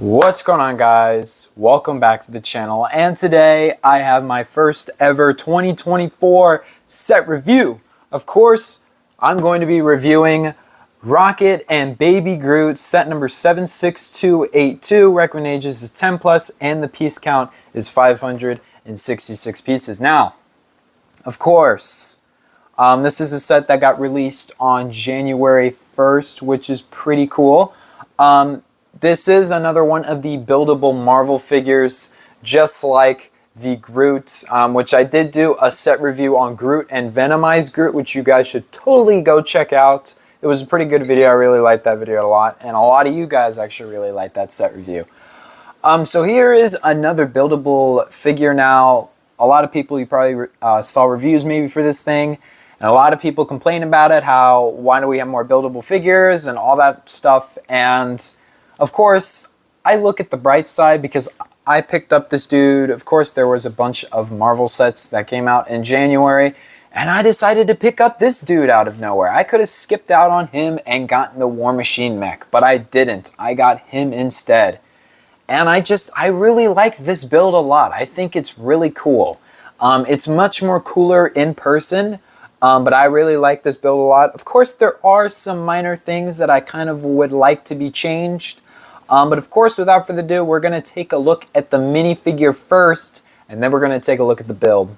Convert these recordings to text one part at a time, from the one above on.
What's going on, guys? Welcome back to the channel, and today I have my first ever 2024 set review. Of course, I'm going to be reviewing Rocket and Baby Groot set number 76282. Recommended ages is 10 plus, and the piece count is 566 pieces. Now, of course, this is a set that got released on January 1st, which is pretty cool. This is another one of the buildable Marvel figures, just like the Groot, which I did do a set review on Groot and Venomized Groot, which you guys should totally go check out. It was a pretty good video. I really liked that video a lot, and a lot of you guys actually really liked that set review. So here is another buildable figure now. A lot of people, you probably saw reviews maybe for this thing, and a lot of people complain about it, how why do we have more buildable figures and all that stuff. And of course, I look at the bright side because I picked up this dude. Of course, there was a bunch of Marvel sets that came out in January, and I decided to pick up this dude out of nowhere. I could have skipped out on him and gotten the War Machine mech, but I didn't. I got him instead. And I really like this build a lot. I think it's really cool. It's much more cooler in person, but I really like this build a lot. Of course, there are some minor things that I kind of would like to be changed. But of course, without further ado, we're going to take a look at the minifigure first, and then we're going to take a look at the build.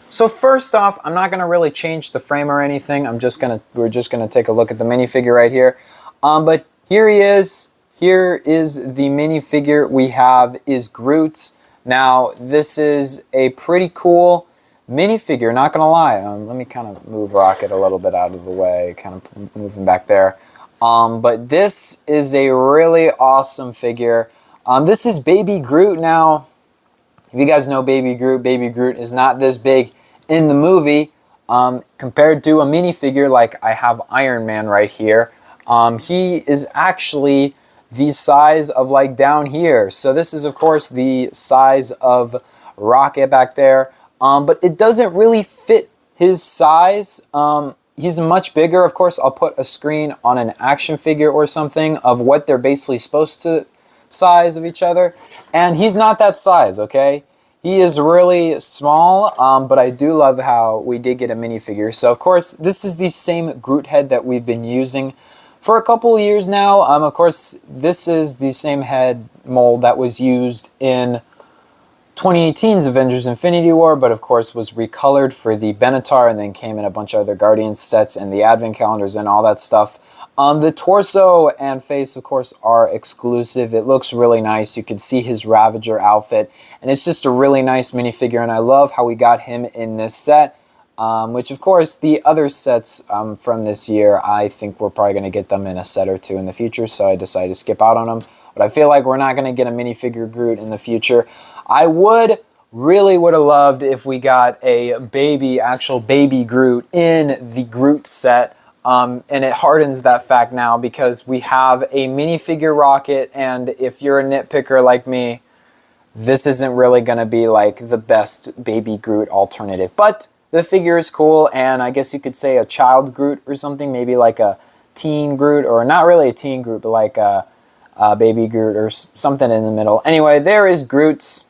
So first off, I'm not going to really change the frame or anything. We're just going to take a look at the minifigure right here. But here he is. Here is the minifigure we have is Groot. Now, this is a pretty cool minifigure, not going to lie. Let me kind of move Rocket a little bit out of the way, kind of move him back there. But this is a really awesome figure. This is Baby Groot. Now, if you guys know Baby Groot is not this big in the movie compared to a minifigure like I have Iron Man right here. He is actually the size of like down here. So this is of course the size of Rocket back there, but it doesn't really fit his size. He's much bigger. Of course, I'll put a screen on an action figure or something of what they're basically supposed to size of each other. And he's not that size, okay? He is really small, but I do love how we did get a minifigure. So, of course, this is the same Groot head that we've been using for a couple of years now. Of course, this is the same head mold that was used in 2018's Avengers Infinity War, but of course was recolored for the Benatar and then came in a bunch of other Guardians sets and the Advent calendars and all that stuff. The torso and face, of course, are exclusive. It looks really nice. You can see his Ravager outfit, and it's just a really nice minifigure, and I love how we got him in this set, which, of course, the other sets from this year, I think we're probably going to get them in a set or two in the future, so I decided to skip out on them. But I feel like we're not going to get a minifigure Groot in the future. I really would have loved if we got a actual baby Groot in the Groot set. And it hardens that fact now because we have a minifigure Rocket, and if you're a nitpicker like me, this isn't really going to be like the best baby Groot alternative. But the figure is cool, and I guess you could say a child Groot or something, maybe like a teen Groot, or not really a teen Groot, but like a baby Groot or something in the middle. Anyway, there is Groot's.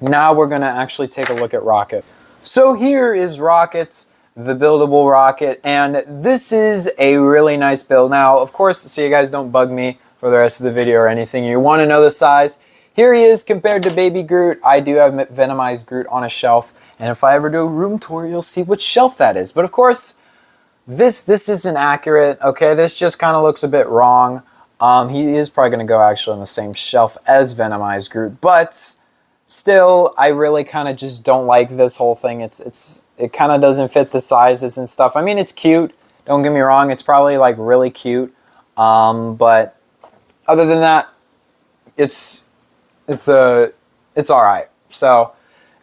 Now we're going to actually take a look at Rocket. So here is Rocket, the buildable Rocket, and this is a really nice build. Now, of course, so you guys don't bug me for the rest of the video or anything, you want to know the size. Here he is compared to Baby Groot. I do have Venomized Groot on a shelf, and if I ever do a room tour, you'll see which shelf that is. But of course, this isn't accurate, okay? This just kind of looks a bit wrong. He is probably going to go actually on the same shelf as Venomized Groot, but still, I really kind of just don't like this whole thing. It kind of doesn't fit the sizes and stuff. I mean, it's cute. Don't get me wrong. It's probably like really cute. But other than that, it's all right. So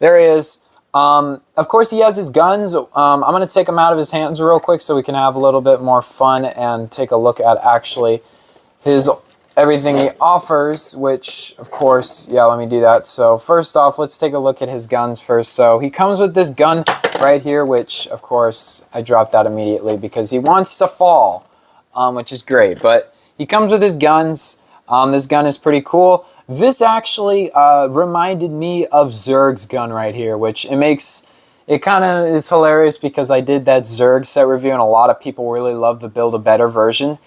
there he is. Of course, he has his guns. I'm going to take them out of his hands real quick so we can have a little bit more fun and take a look at actually his everything he offers, which, of course, yeah, let me do that. So first off, let's take a look at his guns first. So he comes with this gun right here, which, of course, I dropped that immediately because he wants to fall, which is great. But he comes with his guns. This gun is pretty cool. This actually reminded me of Zerg's gun right here, which it kind of is hilarious because I did that Zerg set review and a lot of people really love the Build a Better version.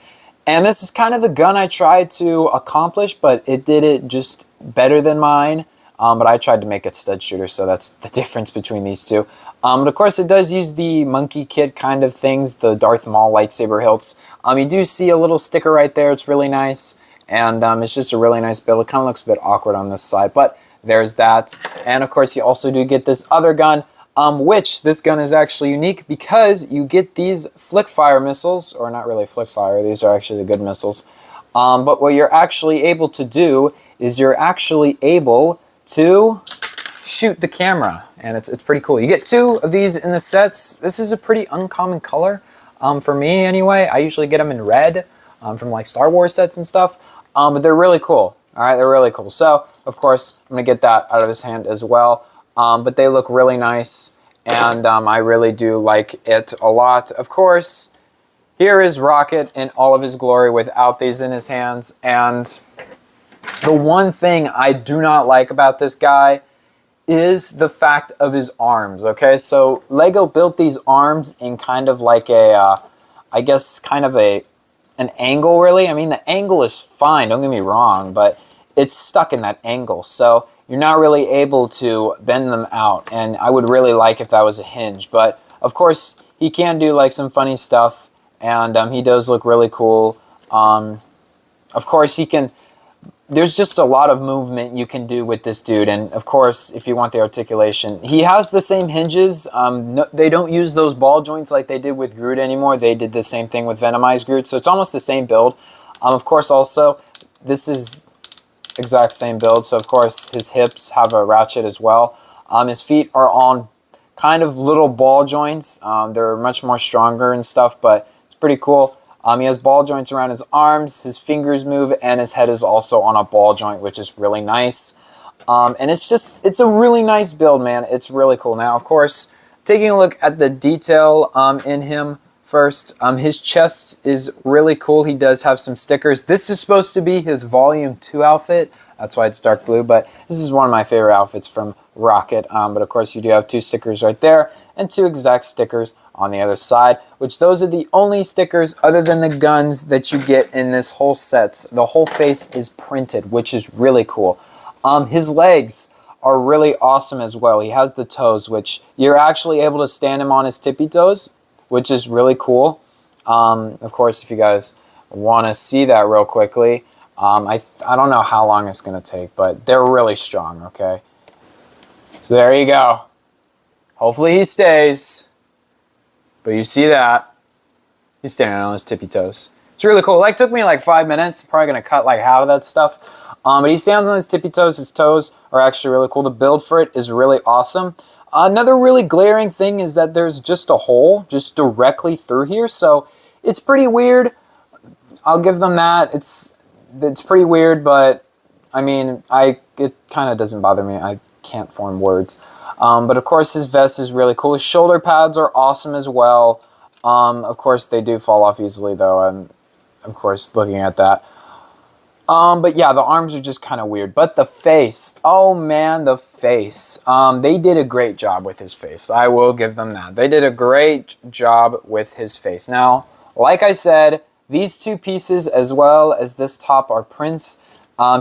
And this is kind of the gun I tried to accomplish, but it did it just better than mine. But I tried to make it stud shooter, so that's the difference between these two. But of course, it does use the monkey kit kind of things, the Darth Maul lightsaber hilts. You do see a little sticker right there. It's really nice, and it's just a really nice build. It kind of looks a bit awkward on this side, but there's that. And of course, you also do get this other gun, which this gun is actually unique because you get these flick fire missiles, or not really flick fire, these are actually the good missiles. But what you're actually able to do is you're actually able to shoot the camera, and it's pretty cool. You get 2 of these in the sets. This is a pretty uncommon color for me anyway. I usually get them in red from like Star Wars sets and stuff, but they're really cool. All right, they're really cool. So of course I'm gonna get that out of his hand as well. But they look really nice, and I really do like it a lot. Of course, here is Rocket in all of his glory without these in his hands, and the one thing I do not like about this guy is the fact of his arms, okay? So Lego built these arms in kind of like a, I guess kind of an angle really. I mean, the angle is fine, don't get me wrong, but it's stuck in that angle. So you're not really able to bend them out, and I would really like if that was a hinge. But of course, he can do like some funny stuff, and he does look really cool. Of course, there's just a lot of movement you can do with this dude, and of course, if you want the articulation, he has the same hinges. No, they don't use those ball joints like they did with Groot anymore. They did the same thing with Venomized Groot, so it's almost the same build. Of course, also, this is exact same build, so of course his hips have a ratchet as well. His feet are on kind of little ball joints. They're much more stronger and stuff, but it's pretty cool. He has ball joints around his arms, his fingers move, and his head is also on a ball joint, which is really nice. And it's a really nice build, man. It's really cool. Now, of course, taking a look at the detail in him first, his chest is really cool. He does have some stickers. This is supposed to be his Volume 2 outfit. That's why it's dark blue, but this is one of my favorite outfits from Rocket. But of course, you do have 2 stickers right there and 2 exact stickers on the other side, which those are the only stickers other than the guns that you get in this whole set. The whole face is printed, which is really cool. His legs are really awesome as well. He has the toes, which you're actually able to stand him on his tippy toes, which is really cool. Of course, if you guys want to see that real quickly, I don't know how long it's going to take, but they're really strong, okay? So there you go. Hopefully he stays. But you see that. He's standing on his tippy toes. It's really cool. Like, took me like 5 minutes. Probably going to cut like half of that stuff. But he stands on his tippy toes. His toes are actually really cool. The build for it is really awesome. Another really glaring thing is that there's just a hole just directly through here. So it's pretty weird. I'll give them that. It's pretty weird, but I mean, it kind of doesn't bother me. I can't form words. But of course, his vest is really cool. His shoulder pads are awesome as well. Of course, they do fall off easily, though. I'm, of course, looking at that. But yeah, the arms are just kind of weird. But the face, oh man, the face. They did a great job with his face. I will give them that. They did a great job with his face. Now, like I said, these 2 pieces as well as this top are prints.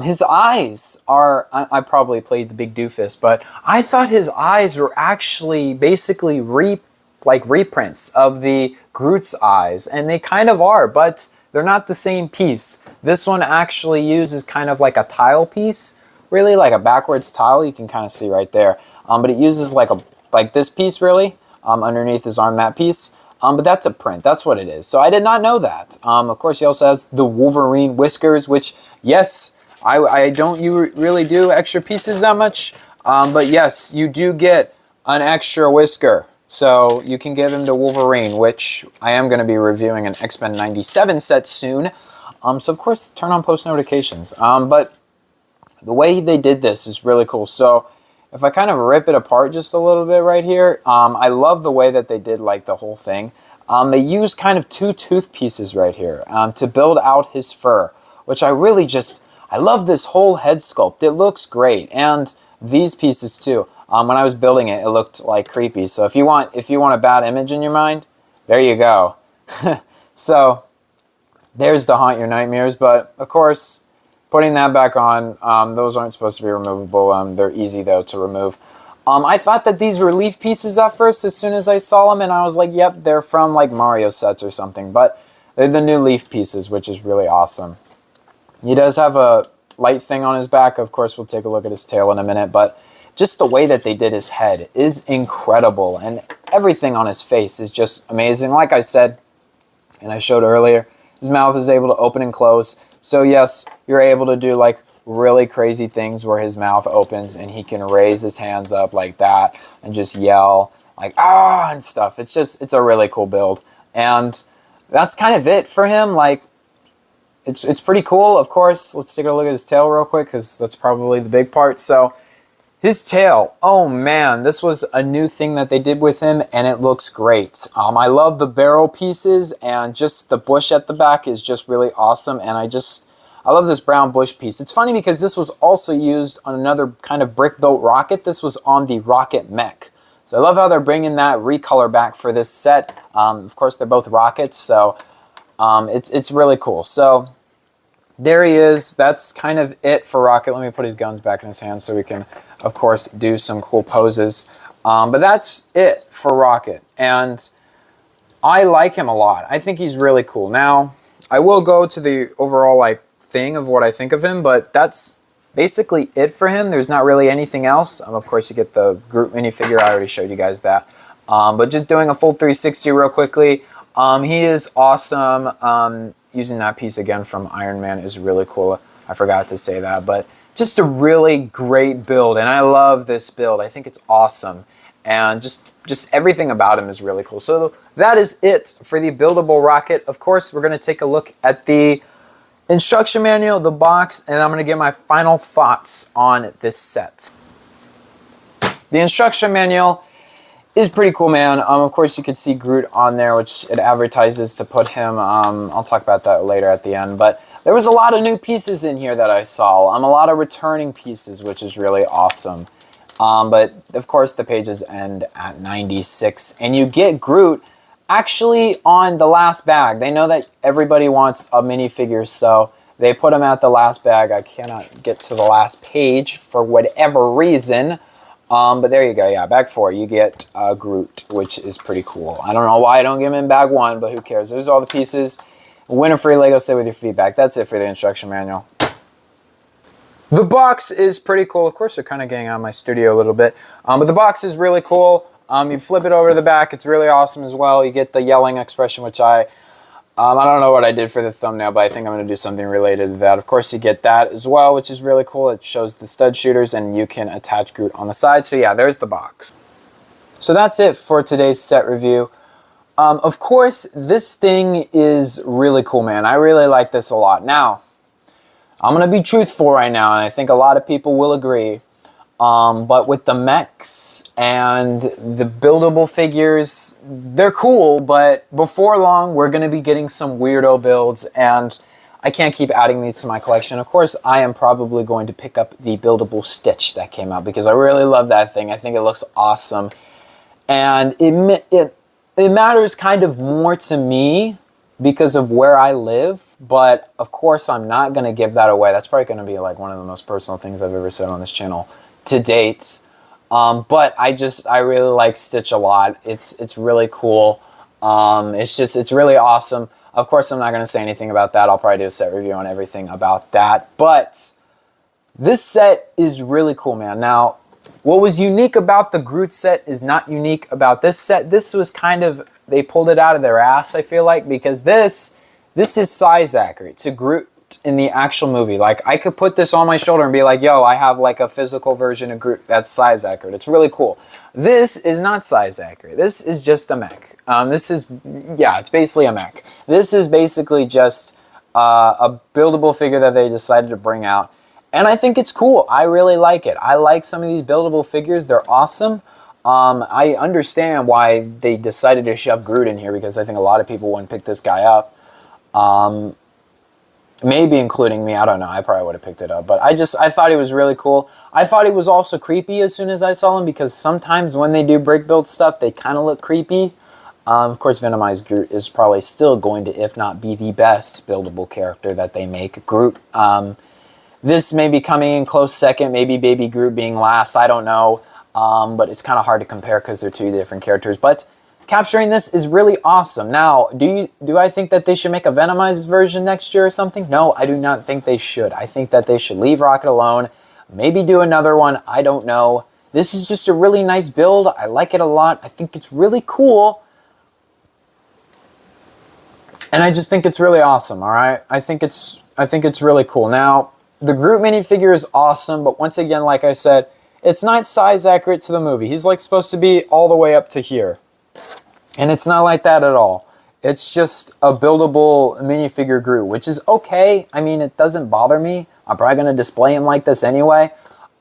His eyes are, I probably played the big doofus, but I thought his eyes were actually basically reprints of the Groot's eyes, and they kind of are, but they're not the same piece. This one actually uses kind of like a tile piece, really like a backwards tile, you can kind of see right there. But it uses like this piece really, underneath his arm, that piece. But that's a print, that's what it is. So I did not know that. Of course, he also has the Wolverine whiskers, which, yes, I don't really do extra pieces that much, but yes, you do get an extra whisker. So you can give him to Wolverine, which I am going to be reviewing an X-Men 97 set soon. So of course, turn on post notifications. But the way they did this is really cool. So if I kind of rip it apart just a little bit right here, I love the way that they did like the whole thing. They used kind of 2 tooth pieces right here to build out his fur, which I really just, I love this whole head sculpt. It looks great, and these pieces too. When I was building it, it looked like creepy. So if you want a bad image in your mind, there you go. So there's to haunt your nightmares. But of course, putting that back on, those aren't supposed to be removable. They're easy though to remove. I thought that these were leaf pieces at first as soon as I saw them, and I was like, yep, they're from like Mario sets or something. But they're the new leaf pieces, which is really awesome. He does have a light thing on his back. Of course, we'll take a look at his tail in a minute, but just the way that they did his head is incredible, and everything on his face is just amazing. Like I said, and I showed earlier, his mouth is able to open and close. So yes, you're able to do like really crazy things where his mouth opens and he can raise his hands up like that and just yell like, ah, and stuff. It's a really cool build. And that's kind of it for him. Like, it's pretty cool. Of course, let's take a look at his tail real quick, because that's probably the big part. So his tail, oh man, this was a new thing that they did with him, and it looks great. I love the barrel pieces, and just the bush at the back is just really awesome. And I love this brown bush piece. It's funny because this was also used on another kind of brick-built rocket. This was on the rocket mech. So I love how they're bringing that recolor back for this set. Of course, they're both rockets, so it's really cool. So there he is. That's kind of it for Rocket. Let me put his guns back in his hands so we can, of course, do some cool poses. But that's it for Rocket. And I like him a lot. I think he's really cool. Now, I will go to the overall like thing of what I think of him, but that's basically it for him. There's not really anything else. Of course, you get the Groot minifigure. I already showed you guys that. But just doing a full 360 real quickly. He is awesome. Using that piece again from Iron Man is really cool. I forgot to say that, but just a really great build, and I love this build. I think it's awesome, and just everything about him is really cool. So that is it for the buildable Rocket. Of course, we're going to take a look at the instruction manual, the box, and I'm going to give my final thoughts on this set. The instruction manual is pretty cool, man. Of course, you could see Groot on there, which it advertises to put him. I'll talk about that later at the end. But there was a lot of new pieces in here that I saw. A lot of returning pieces, which is really awesome. But, of course, the pages end at 96. And you get Groot actually on the last bag. They know that everybody wants a minifigure, so they put him at the last bag. I cannot get to the last page for whatever reason. But there you go, yeah, bag 4, you get Groot, which is pretty cool. I don't know why I don't get him in bag 1, but who cares? There's all the pieces. Win a free Lego set with your feedback. That's it for the instruction manual. The box is pretty cool. Of course, they're kind of getting out of my studio a little bit. But the box is really cool. You flip it over to the back. It's really awesome as well. You get the yelling expression, which I don't know what I did for the thumbnail, but I think I'm going to do something related to that. Of course, you get that as well, which is really cool. It shows the stud shooters, and you can attach Groot on the side. So yeah, there's the box. So that's it for today's set review. Of course, this thing is really cool, man. I really like this a lot. Now, I'm going to be truthful right now, and I think a lot of people will agree. But with the mechs and the buildable figures, they're cool, but before long, we're going to be getting some weirdo builds, and I can't keep adding these to my collection. Of course, I am probably going to pick up the buildable Stitch that came out, because I really love that thing. I think it looks awesome, and it matters kind of more to me because of where I live, but of course, I'm not going to give that away. That's probably going to be like one of the most personal things I've ever said on this channel to date. But I really like Stitch a lot. It's really cool. It's really awesome. Of course, I'm not going to say anything about that. I'll probably do a set review on everything about that. But this set is really cool, man. Now, what was unique about the Groot set is not unique about this set. This was kind of, they pulled it out of their ass, I feel like, because this is size accurate to Groot in the actual movie. Like, I could put this on my shoulder and be like, yo, I have like a physical version of Groot that's size accurate. It's really cool. This is not size accurate. This is just a mech. It's basically a mech. This is basically just a buildable figure that they decided to bring out. And I think it's cool. I really like it. I like some of these buildable figures. They're awesome. I understand why they decided to shove Groot in here, because I think a lot of people wouldn't pick this guy up. Maybe including me, I don't know. I probably would have picked it up. But I thought he was really cool. I thought he was also creepy as soon as I saw him, because sometimes when they do brick build stuff, they kind of look creepy. Of course, Venomized Groot is probably still going to, if not be the best buildable character that they make. Groot, this may be coming in close second, maybe Baby Groot being last, I don't know. But it's kind of hard to compare because they're two different characters. But capturing this is really awesome. Now, do I think that they should make a Venomized version next year or something? No, I do not think they should. I think that they should leave Rocket alone, maybe do another one, I don't know. This is just a really nice build. I like it a lot. I think it's really cool. And I just think it's really awesome, all right? I think it's really cool. Now, the Groot minifigure is awesome, but once again, like I said, it's not size accurate to the movie. He's like supposed to be all the way up to here. And it's not like that at all. It's just a buildable minifigure Groot, which is okay. I mean, it doesn't bother me. I'm probably going to display him like this anyway.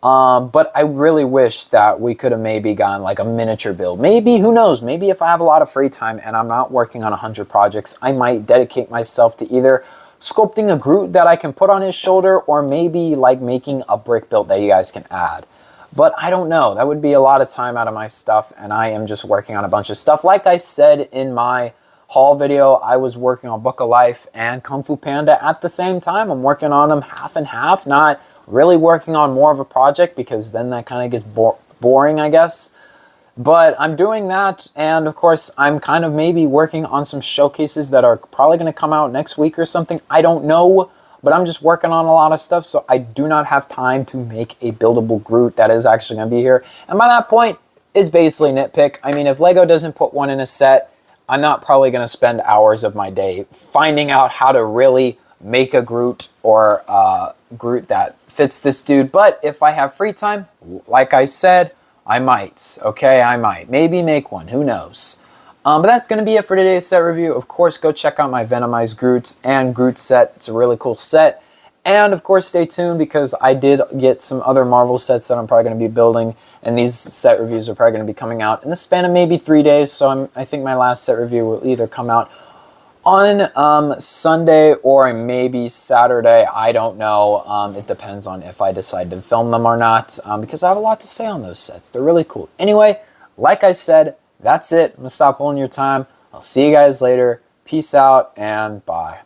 But I really wish that we could have maybe gotten like a miniature build. Maybe, who knows, maybe if I have a lot of free time and I'm not working on 100 projects, I might dedicate myself to either sculpting a Groot that I can put on his shoulder, or maybe like making a brick build that you guys can add. But I don't know, that would be a lot of time out of my stuff, and I am just working on a bunch of stuff. Like I said in my haul video, I was working on Book of Life and Kung Fu Panda at the same time. I'm working on them half and half, not really working on more of a project, because then that kind of gets boring, I guess. But I'm doing that, and of course I'm kind of maybe working on some showcases that are probably going to come out next week or something. I don't know, but I'm just working on a lot of stuff, so I do not have time to make a buildable Groot that is actually going to be here. And by that point, it's basically nitpick. I mean, if Lego doesn't put one in a set, I'm not probably going to spend hours of my day finding out how to really make a Groot or Groot that fits this dude. But if I have free time, like I said, I might. Okay, I might. Maybe make one. Who knows? But that's going to be it for today's set review. Of course, go check out my Venomized Groots and Groot set. It's a really cool set. And of course, stay tuned, because I did get some other Marvel sets that I'm probably going to be building. And these set reviews are probably going to be coming out in the span of maybe 3 days. So I think my last set review will either come out on Sunday or maybe Saturday. I don't know. It depends on if I decide to film them or not, because I have a lot to say on those sets. They're really cool. Anyway, like I said, that's it. I'm going to stop holding your time. I'll see you guys later. Peace out and bye.